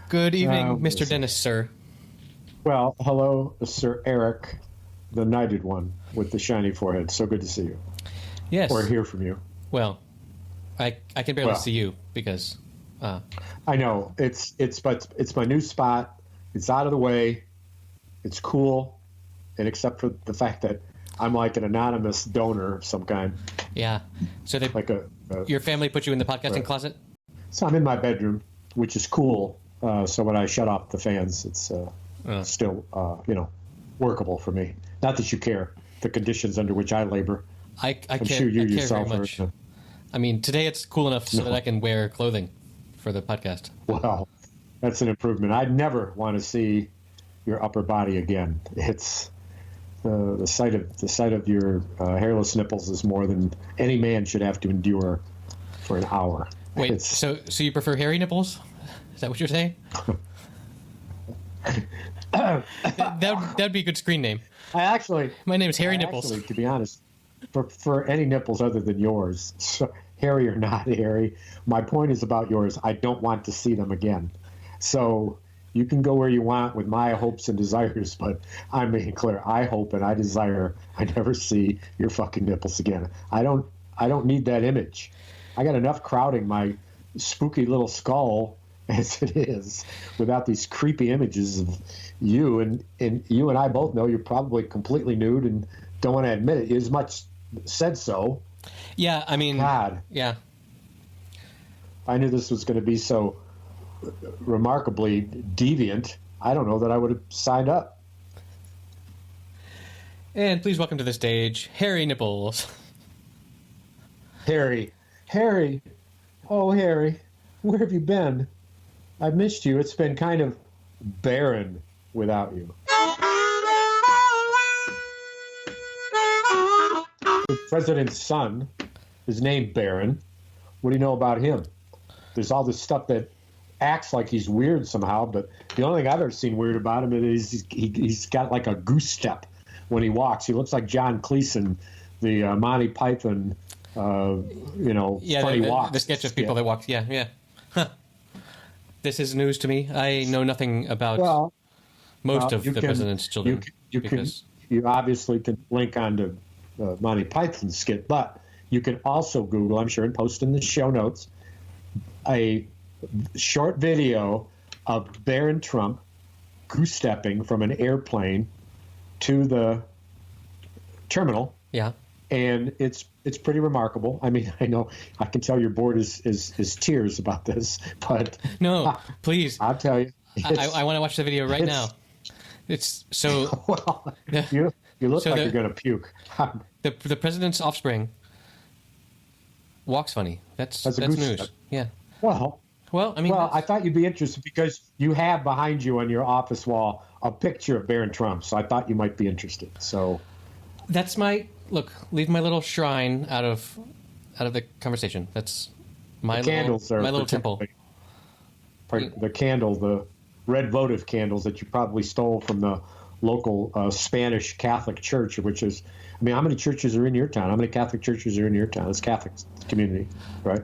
Good evening, Mr. Dennis, sir. Well, hello, Sir Eric, the knighted one with the shiny forehead. So good to see you. Yes. Or hear from you. Well, I can barely see you because... I know. It's my new spot. It's out of the way. It's cool. And except for the fact that I'm like an anonymous donor of some kind. Yeah. So your family put you in the podcasting closet? So I'm in my bedroom, which is cool. So when I shut off the fans, it's still, workable for me. Not that you care, the conditions under which I labor. I'm sure you yourself very much. I mean, today it's cool enough so that I can wear clothing for the podcast. Well, that's an improvement. I'd never want to see your upper body again. It's the sight of your hairless nipples is more than any man should have to endure for an hour. Wait, so you prefer hairy nipples? Is that what you're saying? That'd be a good screen name. My name is Hairy Nipples. Actually, to be honest, for any nipples other than yours, so hairy or not hairy, my point is about yours. I don't want to see them again. So you can go where you want with my hopes and desires, but I'm making clear. I hope and I desire I never see your fucking nipples again. I don't need that image. I got enough crowding my spooky little skull as it is without these creepy images of you. And you and I both know you're probably completely nude and don't want to admit it. As much said so. Yeah, I mean, God. Yeah. I knew this was going to be so remarkably deviant. I don't know that I would have signed up. And please welcome to the stage, Hairy Nipples. Harry. Oh, Harry, where have you been? I've missed you. It's been kind of barren without you. The president's son is named Barron. What do you know about him? There's all this stuff that acts like he's weird somehow, but the only thing I've ever seen weird about him is he's got like a goose step when he walks. He looks like John Cleese, the Monty Python, funny walk. The sketch of people that walk. Yeah. Huh. This is news to me. I know nothing about most of the president's children. You obviously can link onto Monty Python skit, but you can also Google, I'm sure, and post in the show notes, a short video of Barron Trump goose-stepping from an airplane to the terminal. Yeah. And it's pretty remarkable. I mean, I know I can tell your board is tears about this, but no, please. I'll tell you. I want to watch the video right now. It's so. Well, you look like you're going to puke. The president's offspring walks funny. That's news. Step. Yeah. Well, I mean. Well, I thought you'd be interested because you have behind you on your office wall a picture of Barron Trump, so I thought you might be interested. So. That's my look. Leave my little shrine out of the conversation. That's my little temple. The candle, the red votive candles that you probably stole from the local Spanish Catholic Church, which is, I mean, how many churches are in your town? How many Catholic churches are in your town? It's Catholic community, right?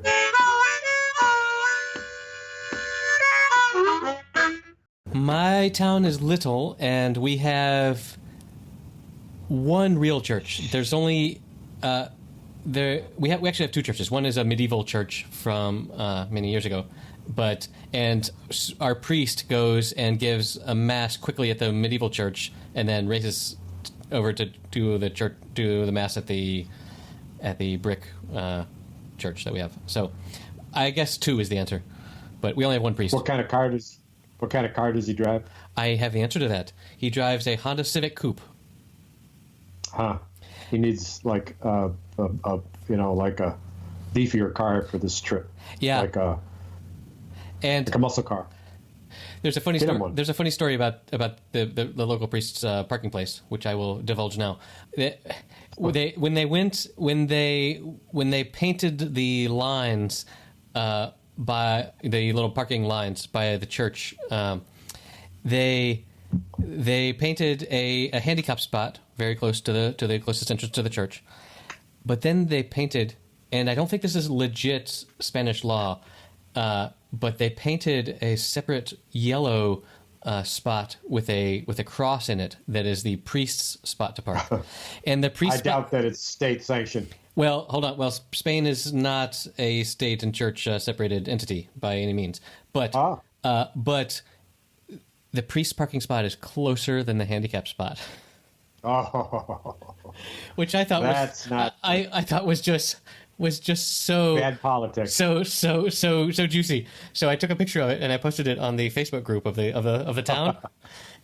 My town is little, and we have one real church. There's only we actually have two churches. One is a medieval church from many years ago, and our priest goes and gives a mass quickly at the medieval church, and then races over to do the mass at the brick church that we have. So, I guess two is the answer, but we only have one priest. What kind of car does he drive? I have the answer to that. He drives a Honda Civic Coupe. Huh. He needs like a beefier car for this trip. Yeah. Like a muscle car. There's a funny story. There's a funny story about the local priest's parking place, which I will divulge now. When they painted the lines by the little parking lines by the church, they painted a handicap spot very close to the closest entrance to the church. But then they painted, and I don't think this is legit Spanish law, but they painted a separate yellow spot with a cross in it that is the priest's spot to park. And the priest. I doubt that it's state sanctioned. Well, hold on. Well, Spain is not a state and church separated entity by any means, but the priest's parking spot is closer than the handicap spot. Oh, which I thought I thought was just so bad politics, so juicy. So I took a picture of it and I posted it on the Facebook group of the town,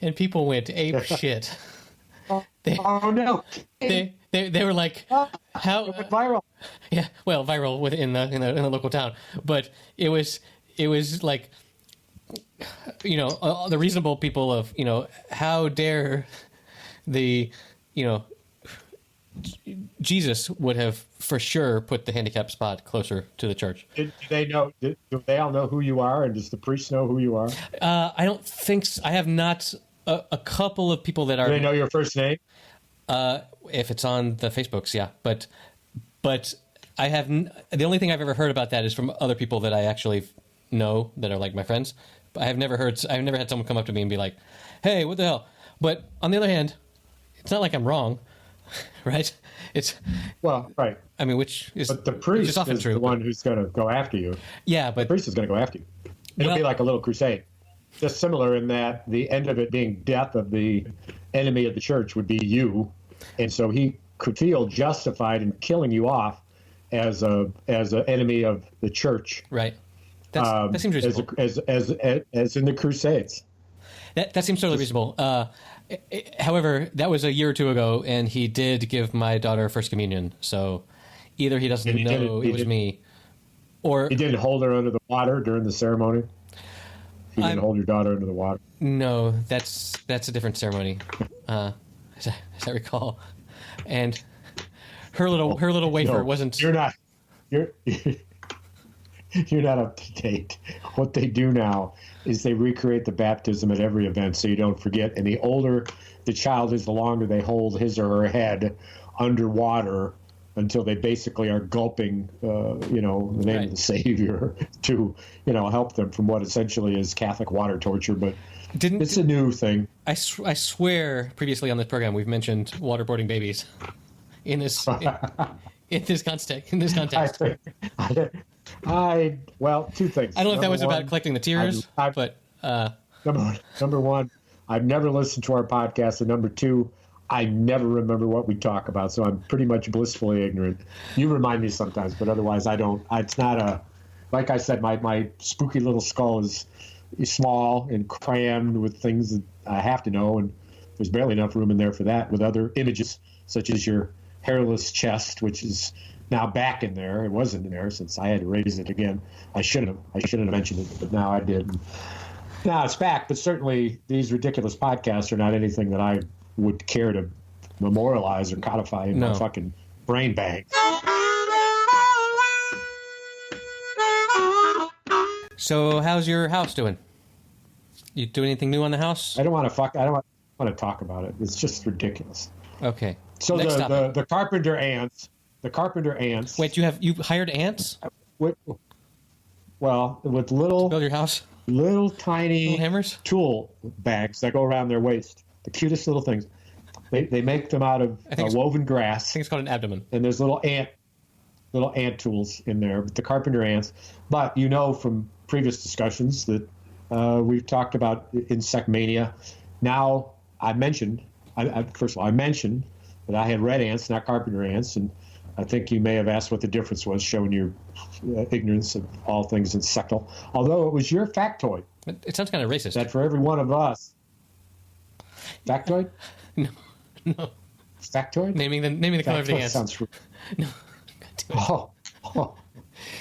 and people went ape shit. Oh no! They were like, how it went viral? Yeah, well, viral within in the local town, but it was like, the reasonable people of, how dare the, Jesus would have for sure put the handicap spot closer to the church. Do they know? Do they all know who you are, and does the priest know who you are? I don't think so. I have not. A couple of people that are. Do they know your first name? If it's on the Facebooks, yeah. But I have the only thing I've ever heard about that is from other people that I actually know that are like my friends. But I've never had someone come up to me and be like, "Hey, what the hell?" But on the other hand, it's not like I'm wrong, right? It's right. I mean, but the priest is often true, the one who's going to go after you. Yeah, but the priest is going to go after you. It'll be like a little crusade. Just similar in that the end of it being death of the enemy of the church would be you, and so he could feel justified in killing you off as an enemy of the church. Right. That seems reasonable. As in the Crusades. That seems totally reasonable. However, that was a year or two ago, and he did give my daughter First Communion. So either he doesn't know it was me, or he didn't hold her under the water during the ceremony. You didn't hold your daughter under the water. No, that's a different ceremony, as I recall. And her little wafer wasn't. You're not up to date. What they do now is they recreate the baptism at every event, so you don't forget. And the older the child is, the longer they hold his or her head underwater until they basically are gulping, the name of the Savior to, help them from what essentially is Catholic water torture. But it's a new thing. I swear, previously on this program, we've mentioned waterboarding babies in this in this context. Two things. I don't know if that was about collecting the tears, but number one, I've never listened to our podcast, and number two, I never remember what we talk about, so I'm pretty much blissfully ignorant. You remind me sometimes, but otherwise I don't. It's not like I said, my spooky little skull is small and crammed with things that I have to know, and there's barely enough room in there for that with other images, such as your hairless chest, which is now back in there. It wasn't in there since I had to raise it again. I shouldn't have mentioned it, but now I did. Now it's back, but certainly these ridiculous podcasts are not anything that I would care to memorialize or codify in my fucking brain bank. So how's your house doing? You do anything new on the house? I don't want to talk about it. It's just ridiculous. Okay. So the Carpenter Ants. The Carpenter Ants. Wait, you hired ants? With little build your house. Little tiny little hammers, tool bags that go around their waist. The cutest little things. They make them out of woven grass. I think it's called an abdomen. And there's little ant tools in there. But the Carpenter Ants. But from previous discussions that we've talked about insect mania. Now I mentioned that I had red ants, not Carpenter ants, and I think you may have asked what the difference was, showing your ignorance of all things insectal. Although it was your factoid. It sounds kind of racist. That for every one of us. Factoid? No. Factoid? Naming the color of the ants. Sounds rude. No. Oh.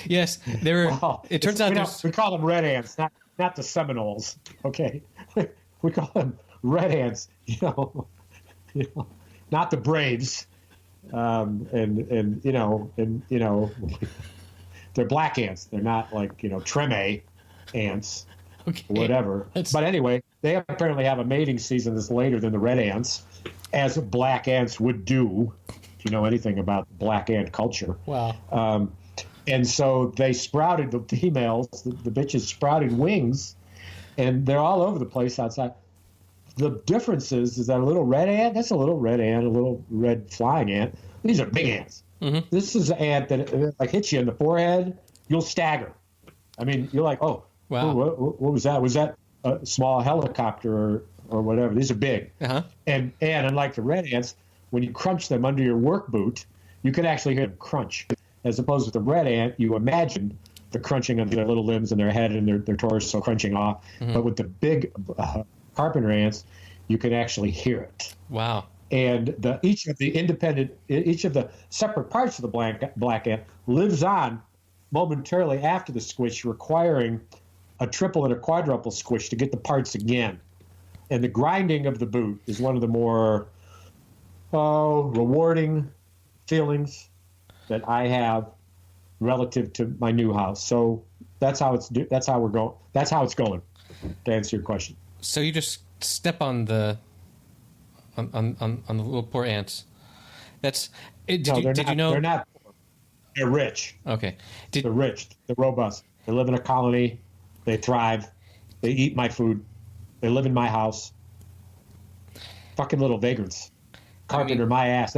Yes, there were. Well, it turns out we call them red ants, not the Seminoles. Okay, we call them red ants. Not the Braves. They're black ants. They're not like Treme ants, okay, or whatever. But anyway, they apparently have a mating season that's later than the red ants, as black ants would do. If you know anything about black ant culture. Wow. And so they sprouted, the females, the bitches sprouted wings, and they're all over the place outside. The difference is that a little red ant, that's a little red ant, a little red flying ant. These are big ants. Mm-hmm. This is an ant that like hits you in the forehead, you'll stagger. I mean, you're like, oh, wow. What was that? Was that a small helicopter or whatever? These are big. Uh-huh. And unlike the red ants, when you crunch them under your work boot, you can actually hear them crunch. As opposed to the red ant, you imagine the crunching of their little limbs and their head and their torso crunching off. Mm-hmm. But with the big carpenter ants, you can actually hear it. Wow. And each of the separate parts of the black ant lives on momentarily after the squish, requiring a triple and a quadruple squish to get the parts again. And the grinding of the boot is one of the more rewarding feelings that I have relative to my new house. So that's how it's going. That's how it's going. To answer your question. So you just step on the little poor ants. Did you know they're not poor. They're rich. Okay. They're rich. They're robust. They live in a colony. They thrive. They eat my food. They live in my house. Fucking little vagrants. Carpenter my ass.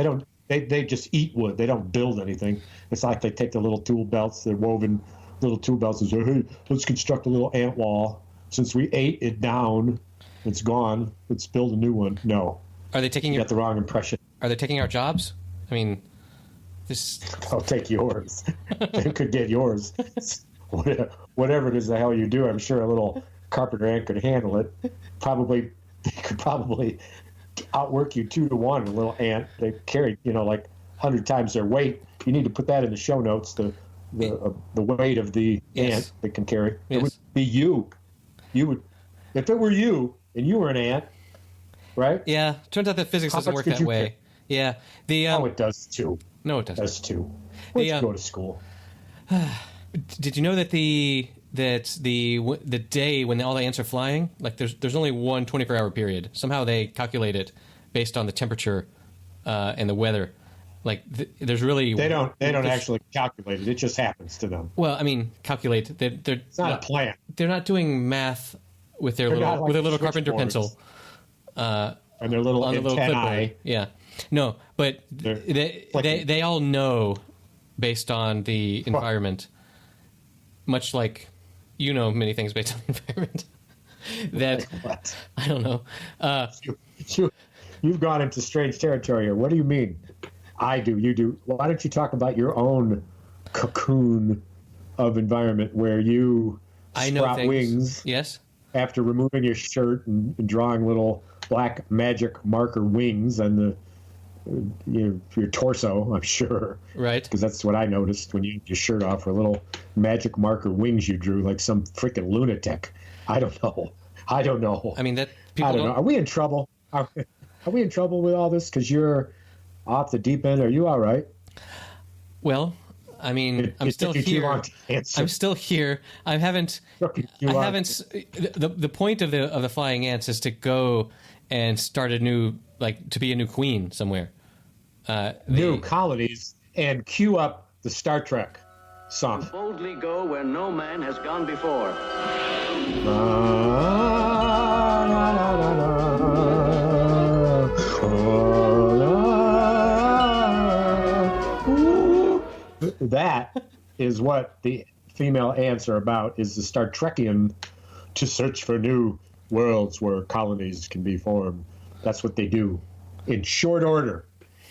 They just eat wood. They don't build anything. It's like they take the little tool belts, they're woven little tool belts, and say, hey, let's construct a little ant wall. Since we ate it down, it's gone. Let's build a new one. No. Are they taking you got the wrong impression. Are they taking our jobs? I mean, this. I'll take yours. They could get yours. Whatever it is the hell you do, I'm sure a little carpenter ant could handle it. They could probably outwork you 2-to-1. A little ant, they carry like 100 times their weight. You need to put that in the show notes. The weight of the ant they can carry. Yes. It would be you. You would, if it were you and you were an ant, right? Yeah. Turns out that physics doesn't work that way. Yeah. It does too. No, it doesn't. It does too. Let's go to school. Did you know that the day when all the ants are flying, like there's only one 24-hour period. Somehow they calculate it based on the temperature and the weather. Like there's really they don't actually calculate it. It just happens to them. Well, I mean, calculate. It's not a plan. They're not doing math with their little carpenter pencil. And their little antennae. Yeah. No, but they all know based on the environment. Much like many things based on the environment. That what? I don't know. You've gone into strange territory here. What do you mean? I do. You do. Why don't you talk about your own cocoon of environment where you sprout wings? Yes. After removing your shirt and drawing little black magic marker wings on your torso, I'm sure. Right. Because that's what I noticed when you had your shirt off, were little magic marker wings you drew like some freaking lunatic. I don't know. I mean, that people don't know. Are we in trouble? Are we in trouble with all this? Because you're off the deep end. Are you all right? Well, I mean, I'm still here. I'm still here. I haven't. The point of the flying ants is to go and start to be a new queen somewhere. New colonies, and cue up the Star Trek song. Boldly go where no man has gone before. That is what the female ants are about, is the Star Trekian, to search for new worlds where colonies can be formed. That's what they do in short order.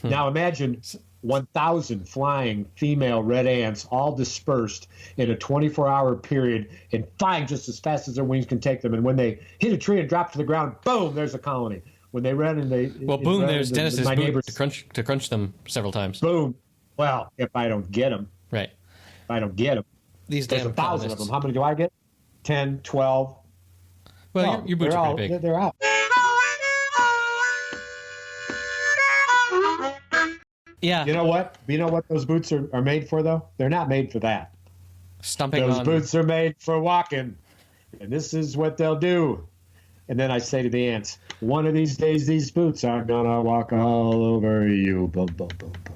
Now imagine 1,000 flying female red ants all dispersed in a 24-hour period and flying just as fast as their wings can take them. And when they hit a tree and drop to the ground, boom, there's a colony. When they run and they... boom, there's Dennis's boot to crunch them several times. Boom. Well, if I don't get them. Right. If I don't get them. There's 1,000 of them. How many do I get? 10, 12? Well, your boots are pretty big. They're out. Yeah. You know what? Those boots are made for, though? They're not made for that. Stomping Those boots are made for walking. And this is what they'll do. And then I say to the ants, one of these days, these boots are going to walk all over you. Boom, boom, boom, boom.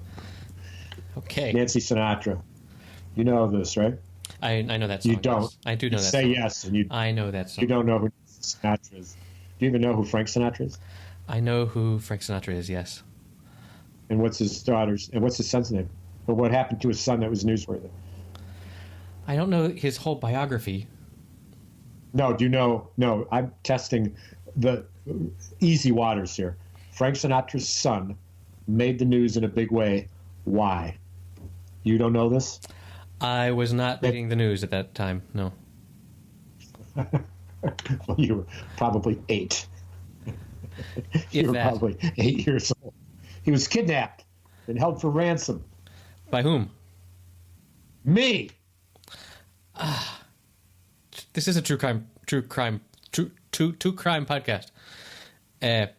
Okay. Nancy Sinatra. You know this, right? I know that song. You don't. Yes. I do know You that say song. yes, and you I know that song. you don't know who Sinatra is. Do you even know who Frank Sinatra is? I know who Frank Sinatra is, yes. And what's his daughter's? And what's his son's name? Or what happened to his son that was newsworthy? I don't know his whole biography. No, do you know? No, I'm testing the easy waters here. Frank Sinatra's son made the news in a big way. Why? You don't know this? I was not reading the news at that time, no. Well, you were probably 8. You were that. probably 8 years old. He was kidnapped and held for ransom. By whom? Me. This is a true crime podcast. That's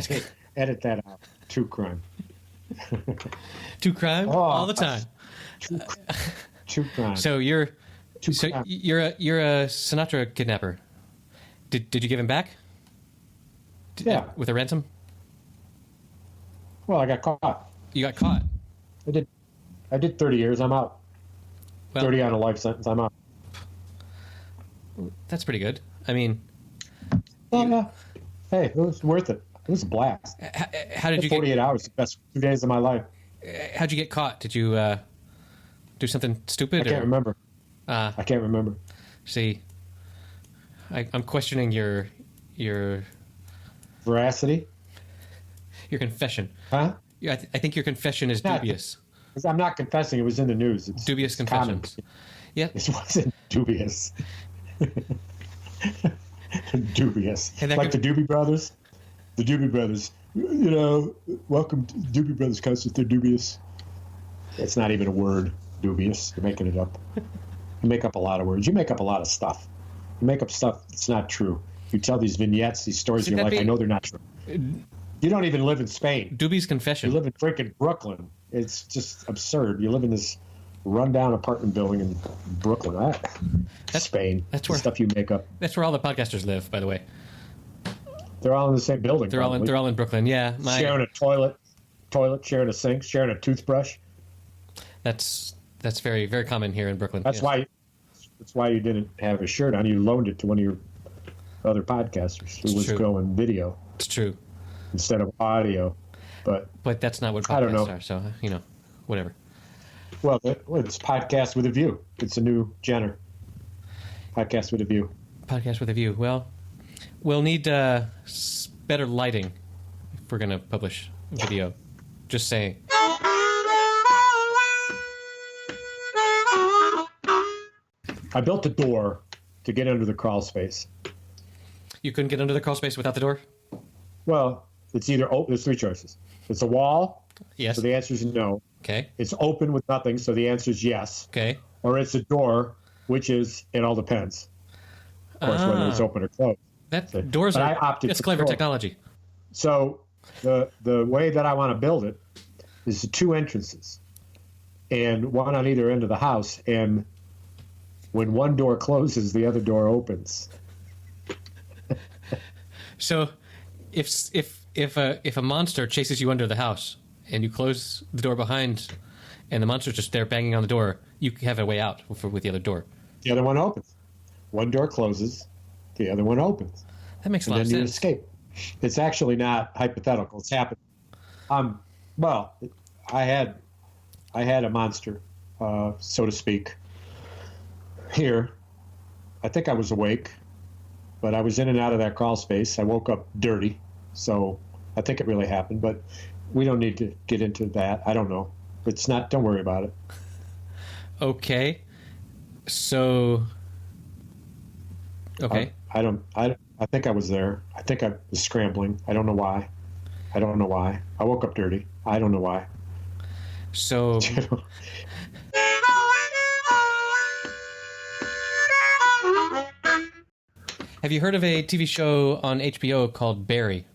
good. Edit that out. True crime. True crime all the time. True crime. So you're crime. you're a Sinatra kidnapper. Did you give him back? Yeah. With a ransom? Well, I got caught. You got caught. I did 30 years. I'm out. Well, 30 on a life sentence. I'm out. that's pretty good. I mean, Yeah. Hey, it was worth it. It was a blast. how did you 48 hours, the best 2 days of my life. how'd you get caught? Did you do something stupid? I can't remember. Uh, I can't remember. see, I'm questioning your Veracity? confession. Huh? Yeah, I think your confession is Not- dubious. I'm not confessing. It was in the news. It's Dubious it's common. confessions. Yep. It wasn't dubious. Dubious. And that Like could- the Doobie Brothers. The Doobie Brothers. You know, welcome to Doobie Brothers concert. They're dubious. It's not even a word, dubious. You're making it up. You make up a lot of words. You make up a lot of stuff. You make up stuff that's not true. You tell these vignettes, these stories, See, and you're like, that'd I be- know they're not true. You don't even live in Spain. Doobie's You confession. live in freaking Brooklyn. It's just absurd. You live in this rundown apartment building in Brooklyn. Spain. that's The where- stuff you make up. That's where all the podcasters live, by the way. They're all in the same building. They're probably. all in Brooklyn. Yeah, sharing a toilet, sharing a sink, sharing a toothbrush. that's very very common here in Brooklyn. That's yes. why you didn't have a shirt on. You loaned it to one of your other podcasters who It's was true. going video It's true, instead of audio. But but that's not what I don't podcasts know. are. So whatever. well, it's podcast with a view. It's a new genre. Podcast with a view. Podcast with a view. Well, we'll need better lighting if we're going to publish video. Just saying. I built a door to get under the crawl space. You couldn't get under the crawl space without the door? Well, it's either open. There's 3 choices. It's a wall, Yes. so the answer is no. Okay. It's open with nothing, so the answer is yes. Okay. Or it's a door, which is it all depends. Of course, whether it's open or closed. That doors But are I opted it's for clever door. technology. So the way that I want to build it is 2 entrances, and one on either end of the house. And when one door closes, the other door opens. So if a monster chases you under the house and you close the door behind and the monster's just there banging on the door, you have a way out with the other door. The other one opens. One door closes, the other one opens. That makes a And lot then of you sense. escape. It's actually not hypothetical. It's happened. Well, I had a monster, so to speak, here. I think I was awake, but I was in and out of that crawl space. I woke up dirty, so I think it really happened. But we don't need to get into that. I don't know. It's not. Don't worry about it. Okay. So okay. I think I was there. I think I was scrambling. I don't know why. I woke up dirty. I don't know why. So have you heard of a TV show on HBO called Barry?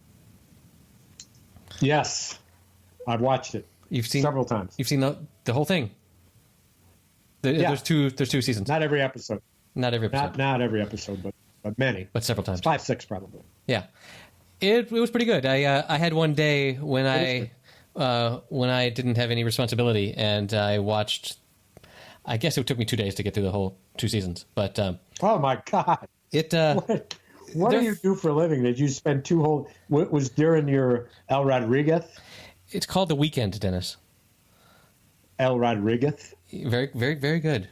Yes, I've watched it You've seen several times. You've seen the whole thing. Yeah. There's two seasons. Not every episode. Not every episode, Not every episode, but many. but several times. 5, 6 probably. Yeah, it was pretty good. I had one day when I when I didn't have any responsibility, and I watched. I guess it took me 2 days to get through the whole 2 seasons, but Oh my God! it. What do you do for a living? Did you spend two whole? What was during your El Rodriguez? It's called The Weekend, Dennis. El Rodriguez. Very, very, very good.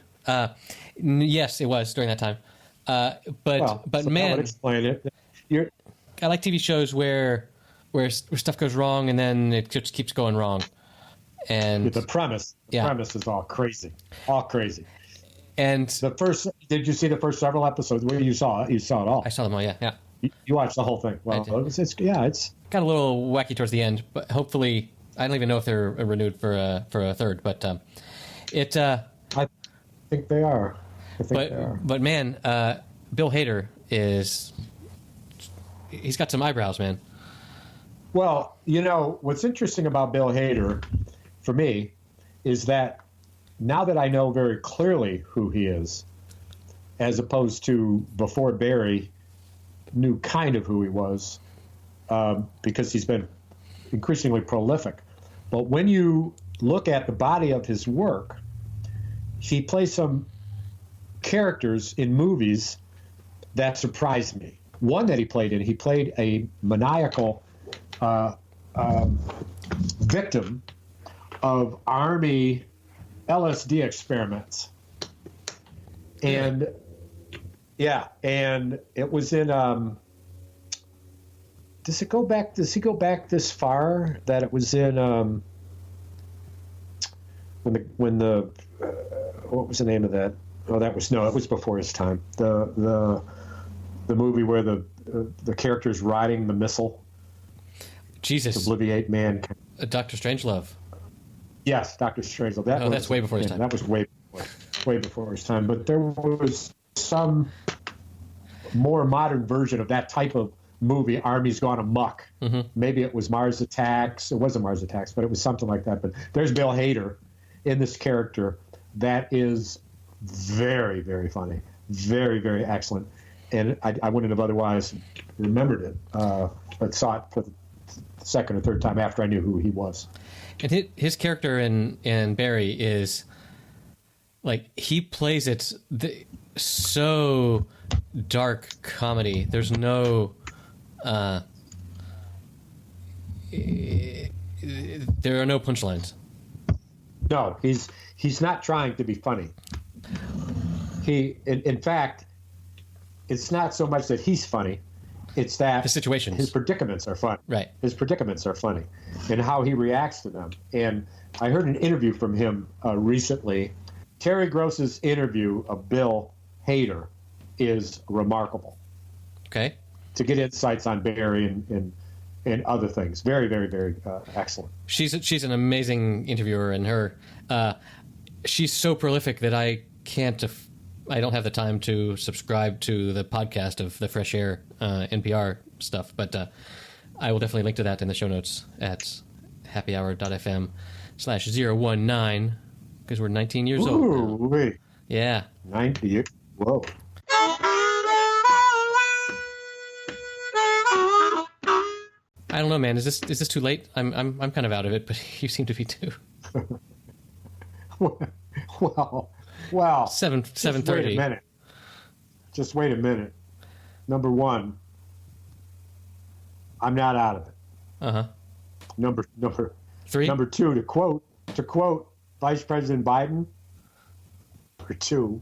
Yes, it was during that time. But So that man, would explain it. I like TV shows where stuff goes wrong and then it just keeps going wrong. And The premise is all crazy, And Did you see the first several episodes? Where you saw it? You saw it all. I saw them all. Yeah. You watched the whole thing. Well, it's Got a little wacky towards the end, but hopefully, I don't even know if they're renewed for a third. But I think they are. But man, Bill Hader he's got some eyebrows, man. Well, what's interesting about Bill Hader, for me, is that now that I know very clearly who he is, as opposed to before Barry knew kind of who he was, because he's been increasingly prolific. But when you look at the body of his work, he plays some characters in movies that surprised me. One that he played a maniacal victim of Army LSD experiments. And and it was in does he go back this far that it was in when the what was the name of that? Oh, it was before his time. The movie where the character's riding the missile. Jesus. To obliviate man. Dr. Strangelove. Yes, Dr. Strangelove. That's way before his time. That was way before his time. But there was some more modern version of that type of movie, Army's Gone Amok. Mm-hmm. Maybe it was Mars Attacks. It wasn't Mars Attacks, but it was something like that. But there's Bill Hader in this character that is very, very funny. Very, very excellent. And I wouldn't have otherwise remembered it, but saw it for the second or third time after I knew who he was. And his character in Barry is like he plays it so dark comedy. There's no there are no punchlines. No, he's not trying to be funny. In fact, it's not so much that he's funny. It's that the situations, his predicaments are funny. Right. His predicaments are funny, and how he reacts to them. And I heard an interview from him recently. Terry Gross's interview of Bill Hader is remarkable. Okay. To get insights on Barry and other things, very, very, very excellent. She's an amazing interviewer, and she's so prolific that I don't have the time to subscribe to the podcast of the Fresh Air NPR stuff, but I will definitely link to that in the show notes at happyhour.fm/019 because we're 19 years old. Ooh, wait. Yeah. 90 years. Whoa. I don't know, man. Is this too late? I'm kind of out of it, but you seem to be too. Well. 7:30. Wait a minute. Just wait a minute. Number one, I'm not out of it. Uh-huh. Number three. Number two, to quote Vice President Biden. Number two,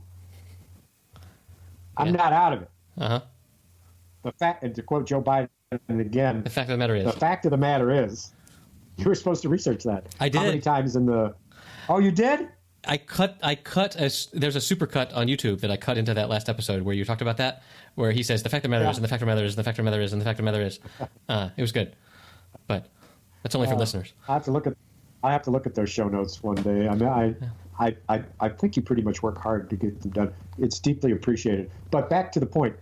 I'm not out of it. Uh-huh. And to quote Joe Biden again, the fact of the matter is, you were supposed to research that. I did. How many times in the? Oh, you did? I cut there's a super cut on YouTube that I cut into that last episode where you talked about that, where he says the fact of the matter is, and the fact of the matter is, and the fact of the matter is, and the fact of the matter is. It was good, but that's only for listeners. I have to look at their show notes one day. I mean, I think you pretty much work hard to get them done. It's deeply appreciated. But back to the point,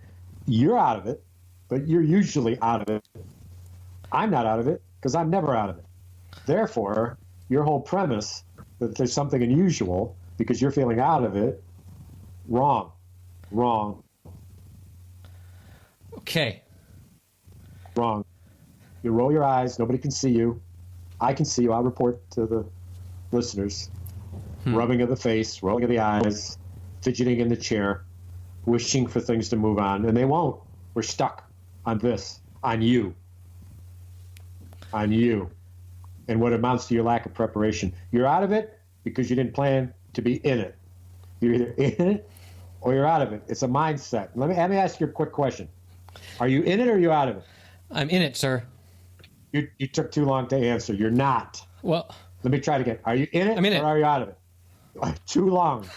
you're out of it, but you're usually out of it. I'm not out of it because I'm never out of it. Therefore, your whole premise that there's something unusual because you're feeling out of it, wrong. Okay. Wrong. You roll your eyes. Nobody can see you. I can see you. I'll report to the listeners. Rubbing of the face, rolling of the eyes, fidgeting in the chair, wishing for things to move on, and they won't. We're stuck on this, on you, and what amounts to your lack of preparation. You're out of it because you didn't plan to be in it. You're either in it or you're out of it. It's a mindset. Let me ask you a quick question. Are you in it or are you out of it? I'm in it, sir. You took too long to answer. You're not. Well, let me try it again. Are you in it I'm in it. or are you out of it? Too long.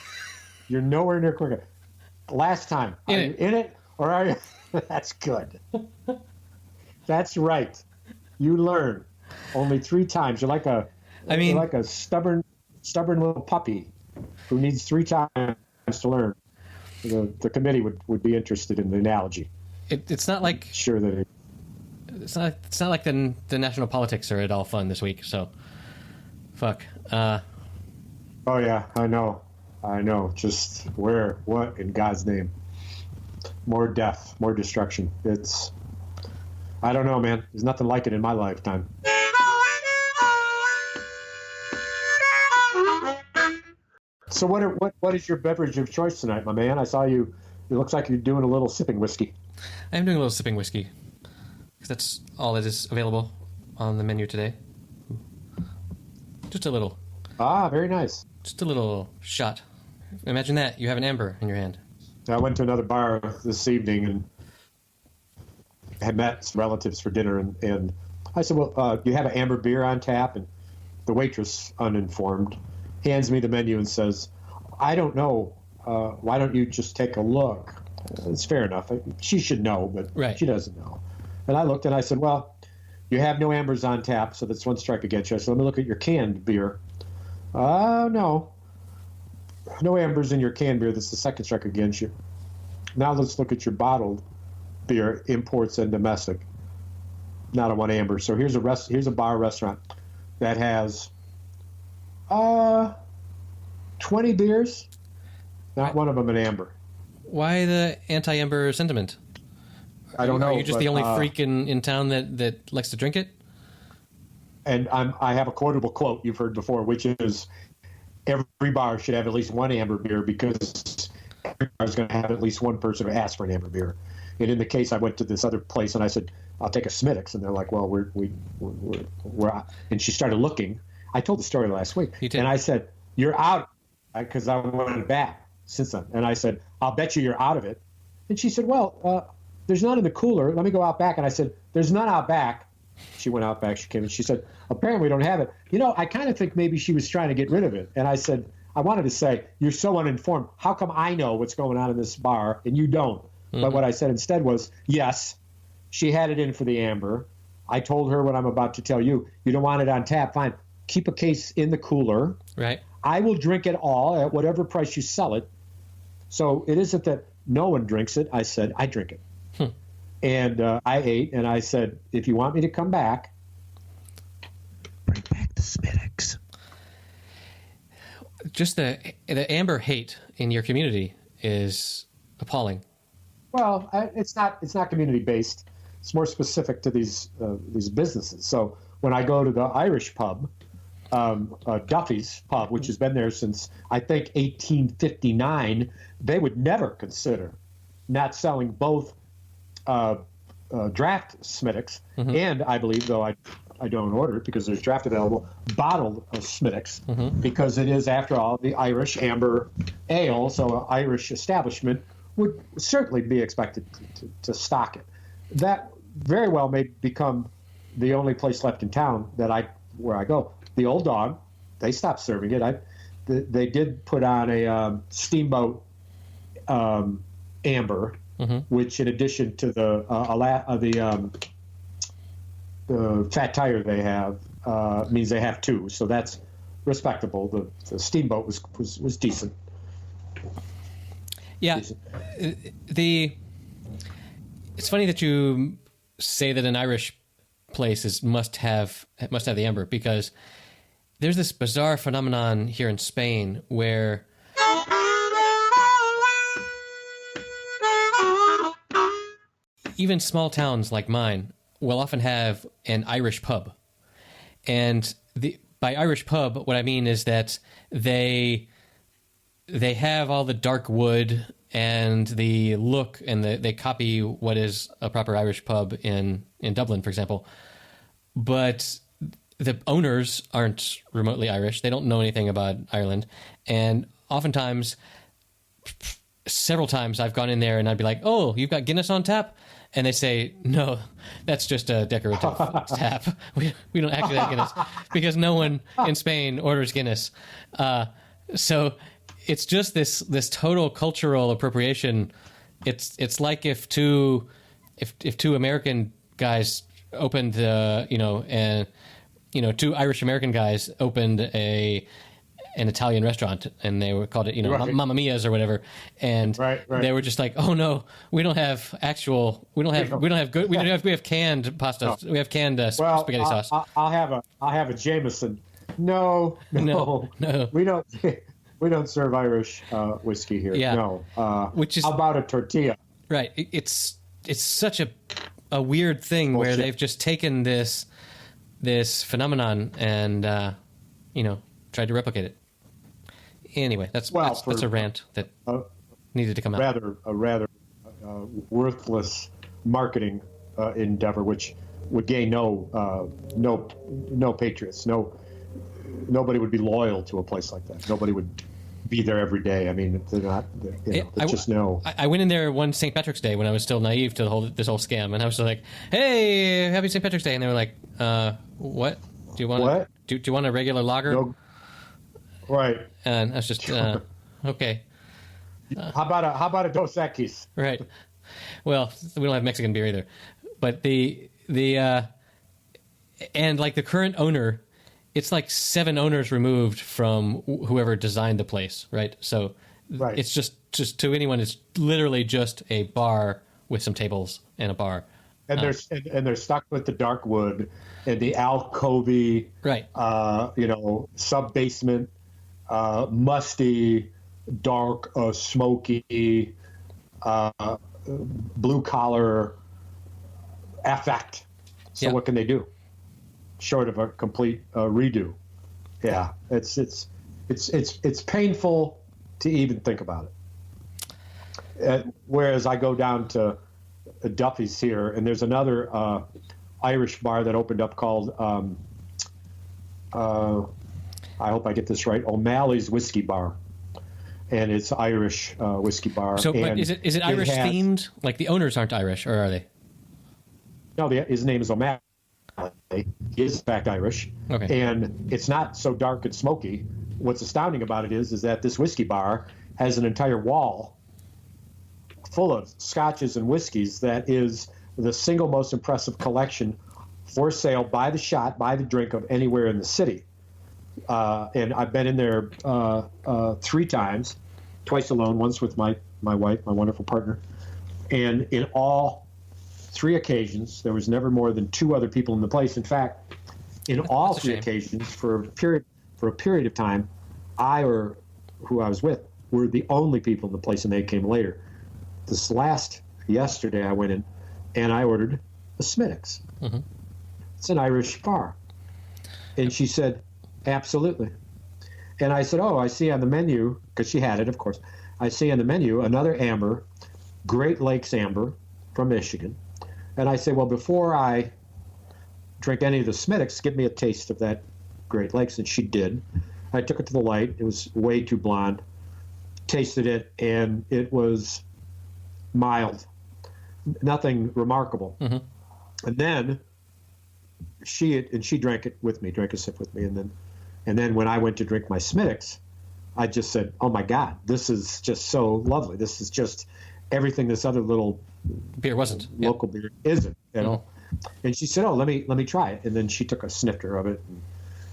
You're nowhere near quicker. Last time. Are you in it or are you? That's good. That's right. You learn only 3 times. You're like a stubborn little puppy who needs 3 times to learn. The committee would be interested in the analogy. It's not like sure that it's not like the national politics are at all fun this week. So, fuck. Oh yeah, I know. Just where, what in God's name? More death, more destruction. I don't know, man. There's nothing like it in my lifetime. So what is your beverage of choice tonight, my man? I saw you. It looks like you're doing a little sipping whiskey. I am doing a little sipping whiskey because that's all that is available on the menu today. Just a little. Ah, very nice. Just a little shot. Imagine that. You have an amber in your hand. I went to another bar this evening and had met some relatives for dinner. And I said, well, you have an amber beer on tap? And the waitress, uninformed, hands me the menu and says, I don't know. Why don't you just take a look? It's fair enough. She should know, but right. She doesn't know. And I looked and I said, well, you have no ambers on tap, so that's one strike against you. I said, let me look at your canned beer. No. No ambers in your canned beer. That's the second strike against you. Now let's look at your bottled beer, imports and domestic. Not a 1 amber. So here's a bar restaurant that has 20 beers, not one of them an amber. Why the anti-amber sentiment? I don't know. Are you just the only freak in town that likes to drink it? And I have a quotable quote you've heard before, which is every bar should have at least 1 amber beer because every bar is going to have at least one person who asks for an amber beer. And in the case, I went to this other place and I said, I'll take a Smittix. And they're like, well, we're and she started looking. I told the story last week. You did. And I said, you're out, because I went back since then. And I said, I'll bet you're out of it. And she said, well, there's none in the cooler. Let me go out back. And I said, there's none out back. She went out back. She came and she said, apparently we don't have it. I kind of think maybe she was trying to get rid of it. And I said, I wanted to say, you're so uninformed. How come I know what's going on in this bar and you don't? Mm-hmm. But what I said instead was, yes, she had it in for the amber. I told her what I'm about to tell you. You don't want it on tap. Fine. Keep a case in the cooler. Right. I will drink it all at whatever price you sell it. So it isn't that no one drinks it. I said, I drink it. And I ate, and I said, if you want me to come back, bring back the Smittix. Just the amber hate in your community is appalling. Well, it's not community based. It's more specific to these businesses. So when I go to the Irish pub, Duffy's pub, which has been there since I think 1859, they would never consider not selling both draft Smittix and I believe, though I don't order it because there's draft available, bottled Smittix because it is, after all, the Irish amber ale. So an Irish establishment would certainly be expected to stock it. That very well may become the only place left in town where I go. The Old Dog, they stopped serving it. They did put on a Steamboat amber, which, in addition to the fat tire they have, means they have 2. So that's respectable. The Steamboat was decent. Yeah. Decent. It's funny that you say that an Irish place must have the amber, because there's this bizarre phenomenon here in Spain where even small towns like mine will often have an Irish pub. And by Irish pub, what I mean is that they have all the dark wood and the look, and they copy what is a proper Irish pub in Dublin, for example. But the owners aren't remotely Irish. They don't know anything about Ireland. And oftentimes, several times I've gone in there and I'd be like, "Oh, you've got Guinness on tap?" And they say, "No, that's just a decorative tap. We don't actually have Guinness," because no one in Spain orders Guinness. So it's just this total cultural appropriation. It's like if two American guys opened two Irish American guys opened an Italian restaurant, and they were called it, Right. Mamma Mia's or whatever, and Right. they were just like, "Oh no, we have canned pasta, No. we have canned spaghetti sauce." I'll have a Jameson. No. No. We don't serve Irish whiskey here. Yeah. No. Which is how about a tortilla? right. It's such a weird thing where Bullshit. they've just taken this phenomenon and tried to replicate it. Anyway, that's a rant that needed to come out. A rather worthless marketing endeavor, which would gain no patriots. Nobody would be loyal to a place like that. Nobody would be there every day. I mean, they're not. Just no. I went in there one St. Patrick's Day when I was still naive to this whole scam, and I was just like, "Hey, happy St. Patrick's Day!" And they were like, "What? Do you want What? Do you want a regular lager?" No. Right. And I was just okay. How about a Dos Equis? Right. Well, we don't have Mexican beer either, but the and like the current owner, it's like 7 owners removed from whoever designed the place, right? So Right. it's just to anyone, it's literally just a bar with some tables and a bar. And they're stuck with the dark wood and the alcovey, Right. Sub basement, musty, dark, smoky, blue collar affect. So Yeah. what can they do? Short of a complete redo. Yeah, it's painful to even think about it. Whereas I go down to Duffy's here, and there's another Irish bar that opened up called I hope I get this right, O'Malley's Whiskey Bar, and it's Irish whiskey bar. So, but And is it Irish themed? Like the owners aren't Irish, or are they? No, his name is O'Malley. He is in fact Irish, Okay. and it's not so dark and smoky. What's astounding about it is that this whiskey bar has an entire wall full of scotches and whiskeys that is the single most impressive collection for sale by the shot, by the drink of anywhere in the city. And I've been in there 3 times, twice alone, once with my wife, my wonderful partner. And in all 3 occasions, there was never more than 2 other people in the place. In fact, in all That's a 3 shame. occasions, for a period of time, I or who I was with were the only people in the place, and they came later. Yesterday, I went in and I ordered a Smittix. Mm-hmm. It's an Irish bar. And she said, absolutely. And I said, oh, I see on the menu, because she had it, of course. I see on the menu another amber, Great Lakes amber from Michigan. And I say, well, before I drink any of the Smittix, give me a taste of that Great Lakes. And she did. I took it to the light. It was way too blonde. Tasted it, and it was mild. Nothing remarkable. Mm-hmm. And then she drank it with me, drank a sip with me, and then when I went to drink my Smittix, I just said, "Oh my God, this is just so lovely. This is just everything this other little Beer wasn't. local beer isn't." You know. And she said, "Oh, let me try it." And then she took a snifter of it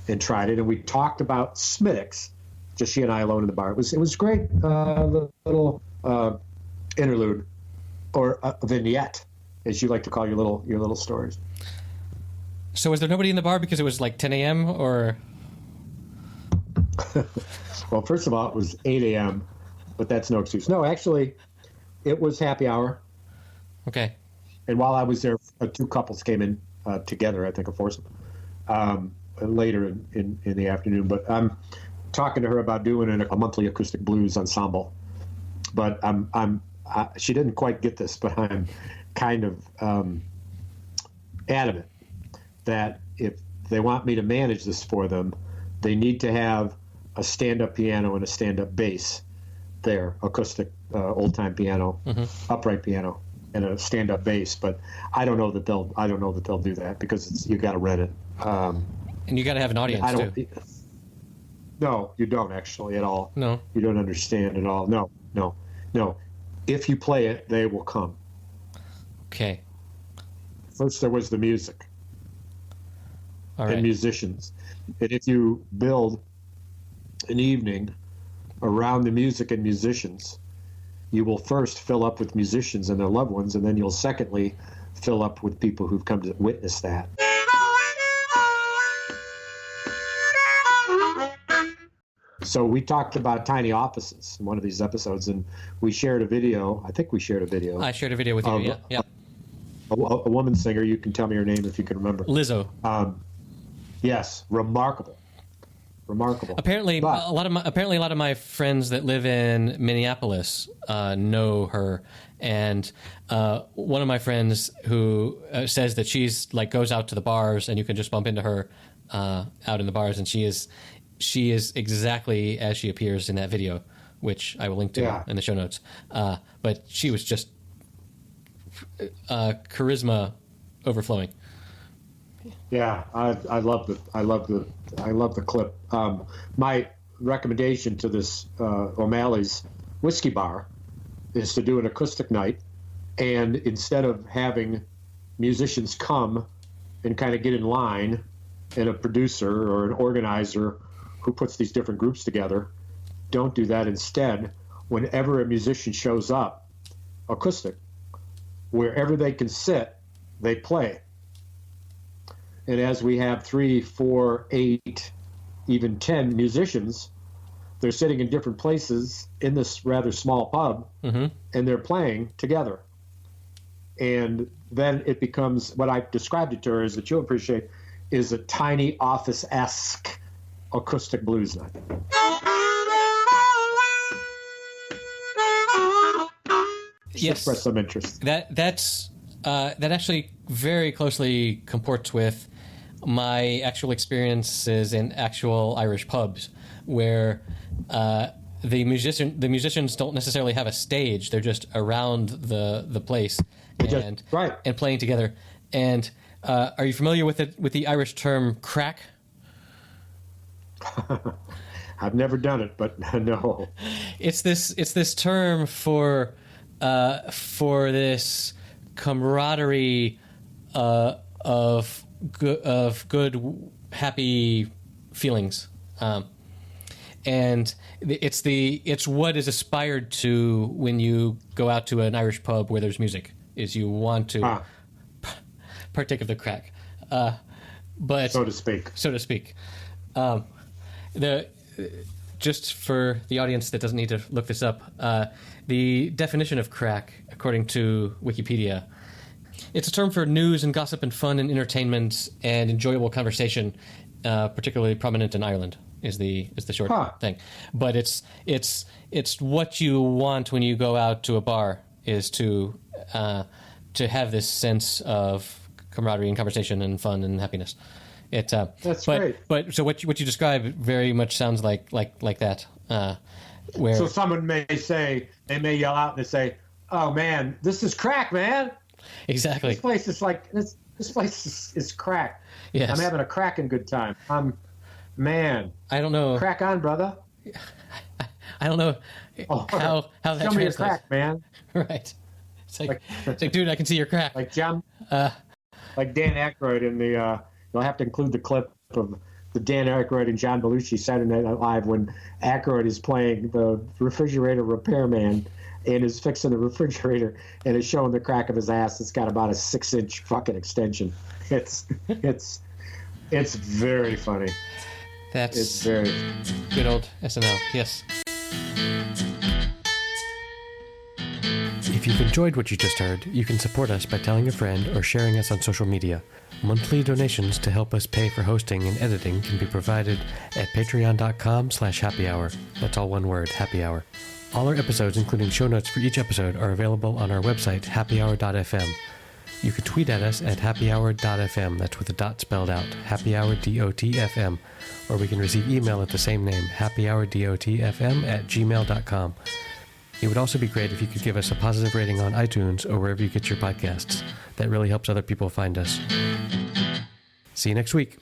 and tried it, and we talked about Smittix, just she and I alone in the bar. It was great, little interlude or a vignette, as you like to call your little stories. So was there nobody in the bar because it was like 10 a.m. or? Well, first of all, it was 8 a.m., but that's no excuse. No, actually, it was happy hour. Okay. And while I was there, 2 couples came in together, I think a foursome. later in the afternoon. But I'm talking to her about doing a monthly acoustic blues ensemble. But she didn't quite get this, but I'm kind of adamant that if they want me to manage this for them, they need to have a stand-up piano and a stand-up bass there, acoustic old-time piano, upright piano, and a stand-up bass. But I don't know that they'll do that because you got to rent it. And you got to have an audience too. No, you don't actually at all. No, you don't understand at all. No. If you play it, they will come. Okay. First, there was the music. All right. And musicians. And if you build an evening around the music and musicians, you will first fill up with musicians and their loved ones, and then you'll secondly fill up with people who've come to witness that. So we talked about tiny offices in one of these episodes, and we shared a video. I think we shared a video. I shared a video with you, yeah. A woman singer. You can tell me her name if you can remember. Lizzo. Yes, remarkable. Apparently, a lot of my friends that live in Minneapolis know her, and one of my friends who says that she's like goes out to the bars, and you can just bump into her out in the bars, and she is exactly as she appears in that video, which I will link to in the show notes. But she was just charisma overflowing. Yeah, I love the clip. My recommendation to this O'Malley's Whiskey Bar is to do an acoustic night, and instead of having musicians come and kind of get in line, and a producer or an organizer who puts these different groups together, don't do that. Instead, whenever a musician shows up, acoustic, wherever they can sit, they play. And as we have 3, 4, 8, even 10 musicians, they're sitting in different places in this rather small pub, and they're playing together. And then it becomes, what I described it to her is that you'll appreciate, is a tiny office-esque acoustic blues night. Yes, express some interest. That actually very closely comports with my actual experiences in actual Irish pubs, where the musicians don't necessarily have a stage; they're just around the place and playing together. And are you familiar with the Irish term "crack"? I've never done it, but no. It's this term for this camaraderie of good happy feelings, and it's what is aspired to when you go out to an Irish pub where there's music. Is you want to partake of the crack, but so to speak. Just for the audience that doesn't need to look this up, the definition of crack, according to Wikipedia, it's a term for news and gossip and fun and entertainment and enjoyable conversation, particularly prominent in Ireland, is the short thing. But it's what you want when you go out to a bar, is to have this sense of camaraderie and conversation and fun and happiness. That's great. But so what you describe very much sounds like that. Where so someone may yell out and they say, "Oh man, this is crack, man." Exactly. This place is crack. Yes. I'm having a cracking good time. Man. I don't know. Crack on, brother. I don't know how that translates. Show me your crack, man. Right. It's like, dude, I can see your crack. Like Dan Aykroyd in the. You'll have to include the clip of the Dan Aykroyd and John Belushi Saturday Night Live when Aykroyd is playing the refrigerator repairman and is fixing the refrigerator and is showing the crack of his ass. It's got about a 6-inch fucking extension. It's very funny. It's very good old SNL. Yes. If you've enjoyed what you just heard, you can support us by telling a friend or sharing us on social media. Monthly donations to help us pay for hosting and editing can be provided at patreon.com/happyhour. That's all one word, happy hour. All our episodes, including show notes for each episode, are available on our website, happyhour.fm. You can tweet at us at happyhour.fm, that's with the dot spelled out, happyhour.dotfm, or we can receive email at the same name, happyhourdotfm@gmail.com. It would also be great if you could give us a positive rating on iTunes or wherever you get your podcasts. That really helps other people find us. See you next week.